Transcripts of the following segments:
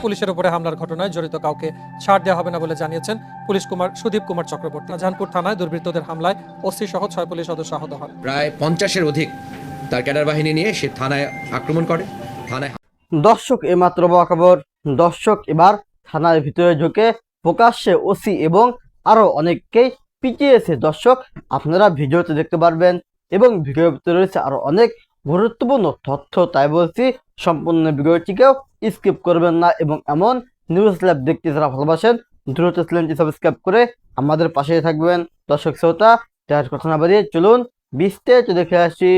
পুলিশের উপরে হামলার ঘটনায় জড়িত কাউকে ছাড় দেওয়া হবে না বলে জানিয়েছেন পুলিশ কুমার সুদীপ কুমার চক্রবর্তী। শাহজাহানপুর থানায় দুর্বৃত্তদের হামলায় ওসি সহ ৬ পুলিশ সদস্য আহত হন। প্রায় 50-এর অধিক তার ক্যাডার বাহিনী নিয়ে সে থানায় আক্রমণ করে। থানায় দর্শক, এইমাত্র বড় খবর। দর্শক, এবার থানার ভিতরে ঢুকে প্রকাশ্যে ওসি এবং আরো অনেককেই পিটিয়েছে। দর্শক, আপনারা ভিডিওতে দেখতে পারবেন এবং ভিডিওর ভিতরে রয়েছে আরো অনেক গুরুত্বপূর্ণ তথ্য। তাই বলছি, সম্পূর্ণ ভিডিওটিকেও স্কিপ করবেন না এবং এমন নিউজ ল্যাব দেখতে যারা ভালোবাসেন দ্রুত চ্যানেলটি সাবস্ক্রাইব করে আমাদের পাশে থাকবেন। দর্শক শ্রোতা, তার কথা না বাড়িয়ে চলুন বিস্তারিত দেখে আসি।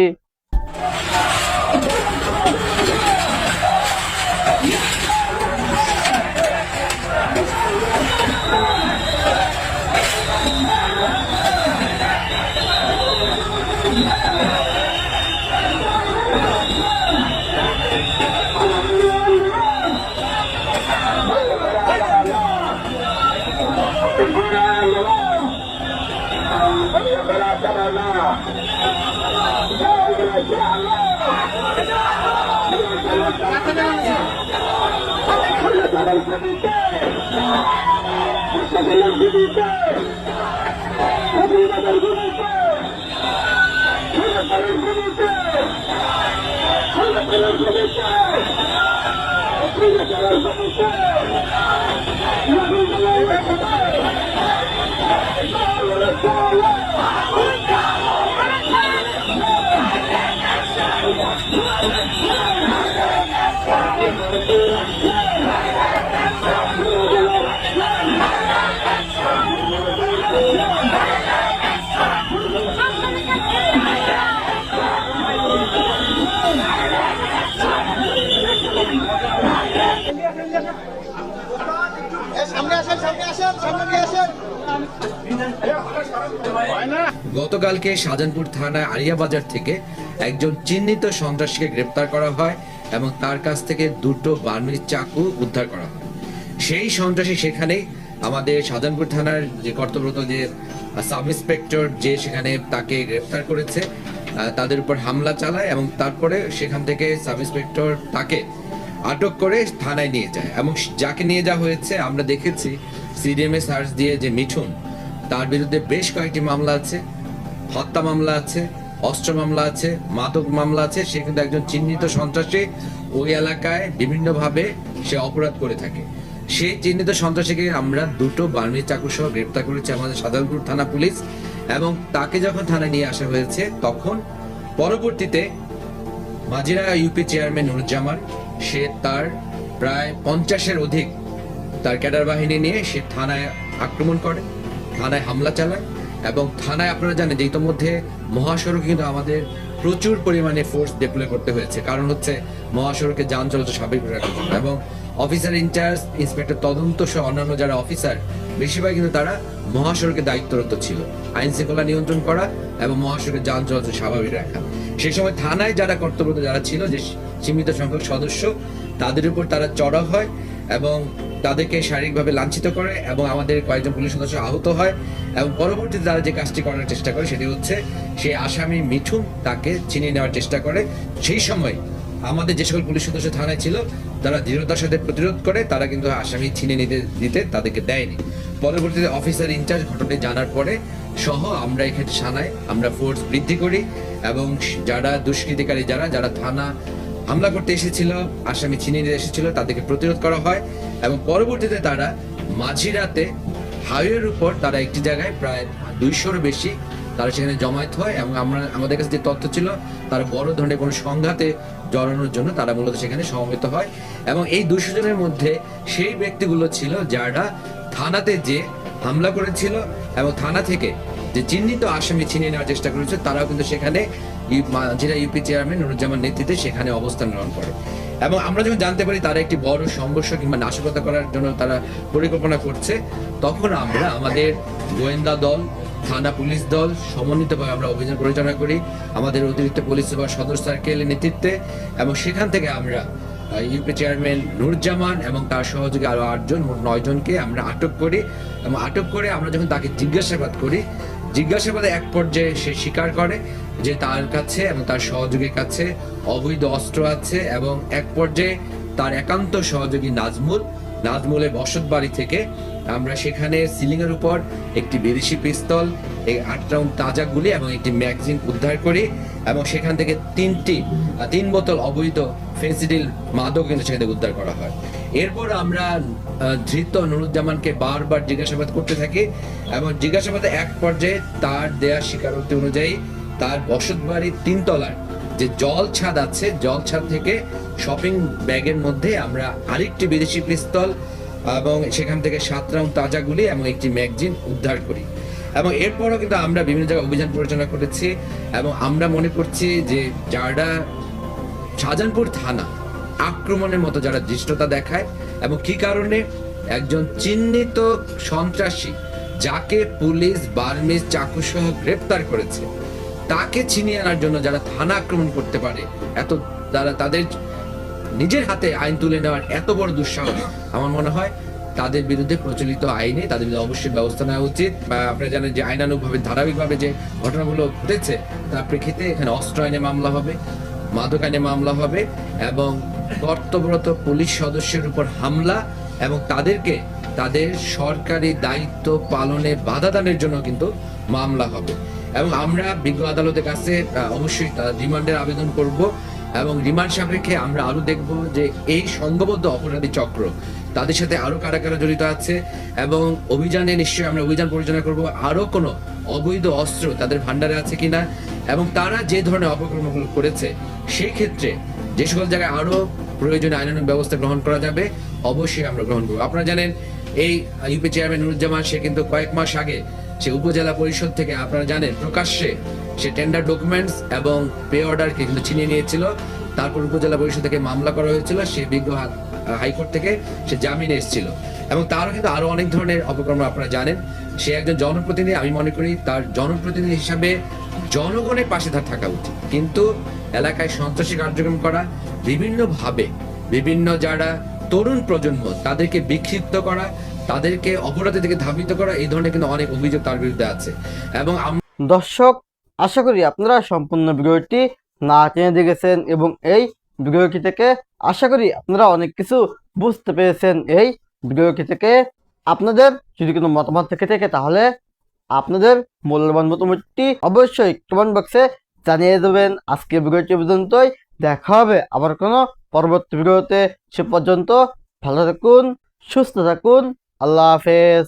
গতকালকে শাহজাহানপুর থানায় আরিয়াবাজার থেকে একজন চিহ্নিত সন্ত্রাসীকে গ্রেপ্তার করা হয় এবং তার কাছ থেকে দুটো বার্মিজ চাকু উদ্ধার করা হয়। সেই সন্ত্রাসী সেখানেই আমাদের শাহজাহানপুর থানার যে কর্তব্যরত যে সাব ইন্সপেক্টর যে সেখানে তাকে গ্রেপ্তার করেছে, তাদের উপর হামলা চালায় এবং তারপরে সেখান থেকে সাব ইন্সপেক্টর তাকে আটক করে থানায় নিয়ে যায় এবং যাকে নিয়ে যাওয়া হয়েছে আমরা দেখেছি সিডিএমএ সার্চ দিয়ে যে মিঠুন, তার বিরুদ্ধে বেশ কয়েকটি মামলা আছে, হত্যা মামলা আছে, অস্ত্র মামলা আছে, মাদক মামলা আছে। সে কিন্তু একজন চিহ্নিত সন্ত্রাসী, ওই এলাকায় বিভিন্নভাবে সে অপরাধ করে থাকে। সেই চিহ্নিত সন্ত্রাসীকে আমরা দুটো বার্মিজ চাকু সহ গ্রেপ্তার করেছি আমাদের শাহজাহানপুর থানা পুলিশ এবং তাকে যখন থানায় নিয়ে আসা হয়েছে তখন পরবর্তীতে মাজিরা ইউপি চেয়ারম্যান নুরুজ্জামান সে তার প্রায় 50-এর অধিক তার ক্যাডার বাহিনী নিয়ে সে থানায় আক্রমণ করে, থানায় হামলা চালায় এবং থানায় আপনারা জানেন যে ইতিমধ্যে মহাসড়কে কিন্তু আমাদের প্রচুর পরিমাণে ফোর্স ডিপ্লয় করতে হয়েছে, কারণ হচ্ছে মহাসড়কে যান চলাচল স্বাভাবিক রাখার জন্য এবং অফিসার ইনচার্জ, ইন্সপেক্টর তদন্ত সহ অন্যান্য যারা অফিসার বেশিরভাগ কিন্তু তারা মহাসড়কে দায়িত্বরত ছিল আইন শৃঙ্খলা নিয়ন্ত্রণ করা এবং মহাসড়কে যান চলাচল স্বাভাবিক রাখা। সেই সময় থানায় যারা কর্তব্যরত যারা ছিল, যে সীমিত সংখ্যক সদস্য, তাদের উপর তারা চড়া হয় এবং তাদেরকে শারীরিকভাবে লাঞ্ছিত করে এবং আমাদের কয়েকজন পুলিশ সদস্য আহত হয় এবং পরবর্তীতে তারা যে কাজটি করার চেষ্টা করে সেটি হচ্ছে সেই আসামি মিঠুন তাকে ছিনিয়ে নেওয়ার চেষ্টা করে। সেই সময় আমাদের যে সকল পুলিশ সদস্য থানায় ছিল তারা দৃঢ়তার সাথে প্রতিরোধ করে, তারা কিন্তু আসামি ছিনিয়ে দিতে তাদেরকে দেয়নি। পরবর্তীতে অফিসার ইনচার্জ ঘটনাটি জানার পরে সহ আমরা এখানে থানায় আমরা ফোর্স বৃদ্ধি করি এবং যারা দুষ্কৃতিকারী যারা থানা হামলা করতে এসেছিল, আসামি ছিনিয়ে নিতে এসেছিল, তাদেরকে প্রতিরোধ করা হয় এবং পরবর্তীতে তারা মাঝরাতে হাইওয়ের উপর তারা একটি জায়গায় প্রায় 200-এর বেশি তারা সেখানে জমায়েত হয় এবং আমাদের কাছে যে তথ্য ছিল তারা বড় ধরনের কোনো সংঘাতে জড়ানোর জন্য তারা মূলত সেখানে সমবেত হয় এবং এই 200 জনের মধ্যে সেই ব্যক্তিগুলো ছিল যারা থানাতে যে হামলা করেছিল এবং থানা থেকে যে চিহ্নিত আসামি ছিনিয়ে নেওয়ার চেষ্টা করেছে, তারাও কিন্তু সেখানে মাজিরা ইউপি চেয়ারম্যান নুরুজ্জামান নেতৃত্বে সেখানে অবস্থান গ্রহণ করে এবং আমরা যখন জানতে পারি তারা একটি বড় সংঘর্ষ কিংবা নাশকতা করার জন্য তারা পরিকল্পনা করছে, তখন আমরা আমাদের গোয়েন্দা দল, থানা পুলিশ দল সমন্বিতভাবে আমরা অভিযান পরিচালনা করি আমাদের অতিরিক্ত পুলিশ সুপার সদর সার্কেলের নেতৃত্বে এবং সেখান থেকে আমরা ইউপি চেয়ারম্যান নুরুজ্জামান এবং তার সহযোগী আরো 8 জন, মোট 9 জনকে আমরা আটক করি এবং আটক করে আমরা যখন তাকে জিজ্ঞাসাবাদ করি, জিজ্ঞাসাবাদে এক পর্যায়ে সে স্বীকার করে যে তার কাছে এবং তার সহযোগীর কাছে অবৈধ অস্ত্র আছে এবং এক পর্যায়ে তার একান্ত সহযোগী নাজমুলের বসত বাড়ি থেকে আমরা সেখানে সিলিং এর উপর একটি বিদেশি পিস্তল, 8 রাউন্ড তাজা গুলি এবং একটি ম্যাগাজিন উদ্ধার করি এবং সেখান থেকে 3 বোতল অবৈধ ফেন্সিডিল মাদক কিন্তু সেখান থেকে উদ্ধার করা হয়। এরপর আমরা ধৃত নুরুজ্জামানকে বারবার জিজ্ঞাসাবাদ করতে থাকি এবং জিজ্ঞাসাবাদে এক পর্যায়ে তার দেয়া স্বীকারোক্তি অনুযায়ী তার বসত বাড়ির 3 তলার যে জল ছাদ আছে, জল ছাদ থেকে শপিং ব্যাগের মধ্যে আমরা আরেকটি বিদেশি পিস্তল এবং সেখান থেকে 7 রাউন্ড তাজা গুলি এবং একটি ম্যাগাজিন উদ্ধার করি। এবং এরপরও কিন্তু আমরা বিভিন্ন জায়গায় অভিযান পরিচালনা করেছি এবং আমরা মনে করছি যে যারা শাহজাহানপুর থানা আক্রমণের মতো যারা দৃষ্টতা দেখায় এবং কি কারণে একজন চিহ্নিত সন্ত্রাসী যাকে পুলিশ বার্মিজ চাকু সহ গ্রেপ্তার করেছে তাকে ছিনিয়ে আনার জন্য যারা থানা আক্রমণ করতে পারে, যারা তাদের নিজের হাতে আইন তুলে নেওয়ার এত বড় দুঃসাহস, আমার মনে হয় তাদের বিরুদ্ধে প্রচলিত আইনে তাদের বিরুদ্ধে অবশ্যই ব্যবস্থা নেওয়া উচিত। আপনারা জানেন যে আইনানুগভাবে ধারাবাহিকভাবে যে ঘটনাগুলো ঘটেছে তার প্রেক্ষিতে এখানে অস্ত্র আইনে মামলা হবে, মাদক আইনে মামলা হবে এবং কর্তব্যরত পুলিশ সদস্যের উপর হামলা এবং তাদেরকে তাদের সরকারি দায়িত্ব পালনে বাধা দানের জন্য কিন্তু মামলা হবে। এবং আমরা বিজ্ঞ আদালতের কাছে অবশ্যই রিমান্ডের আবেদন করব এবং রিমান্ড সাপেক্ষে আমরা আরো দেখব যে এই সংঘবদ্ধ অপরাধী চক্র তাদের সাথে আরো কারা কারা জড়িত আছে এবং অভিযানে নিশ্চয়ই আমরা অভিযান পরিচালনা করব আরো কোনো অবৈধ অস্ত্র তাদের ভান্ডারে আছে কিনা এবং তারা যে ধরনের অপকর্মগুলো করেছে সেই ক্ষেত্রে যে সকল জায়গায় আরো প্রয়োজনীয় আইনানুগ ব্যবস্থা গ্রহণ করা যাবে অবশ্যই আমরা গ্রহণ করবো। আপনারা জানেন এই ইউপি চেয়ারম্যান নুরুজ্জামান সে কিন্তু কয়েক মাস আগে সে উপজেলা পরিষদ থেকে আপনারা জানেন প্রকাশ্যে সে টেন্ডার ডকুমেন্টস এবং পে অর্ডারকে কিন্তু ছিনিয়ে নিয়েছিল। তারপর উপজেলা পরিষদ থেকে মামলা করা হয়েছিল, সে বিজ্ঞ হাইকোর্ট থেকে সে জামিনে এসেছিল এবং তারও কিন্তু আরো অনেক ধরনের অপকর্ম আপনারা জানেন। সে একজন জনপ্রতিনিধি, আমি মনে করি তার জনপ্রতিনিধি হিসাবে জনগণের পাশে তার থাকা উচিত, কিন্তু এলাকায় সন্ত্রাসী কার্যক্রম করা, বিভিন্ন যারা তরুণ প্রজন্ম তাদেরকে বিক্ষিপ্ত করা, তাদেরকে অপরাধের দিকে ধাবিত করা, এই ধরনের কিন্তু অনেক অভিযোগ তার বিরুদ্ধে আছে। এবং দর্শক, আশা করি আপনারা সম্পূর্ণ ভিডিওটি না টেনে দেখেছেন এবং এই ভিডিওটি থেকে আশা করি আপনারা অনেক কিছু বুঝতে পেরেছেন। এই ভিডিওটি থেকে আপনাদের যদি কোনো মতামত থেকে থাকে তাহলে আপনাদের মূল্যবান মতামতটি অবশ্যই কমেন্ট বক্সে জানিয়ে দেবেন। আজকে ভিডিওটি পর্যন্তই, দেখা হবে আবার কোনো পরবর্তী ভিডিওতে। সে পর্যন্ত ভালো থাকুন, সুস্থ থাকুন, আল্লাহ হাফেজ।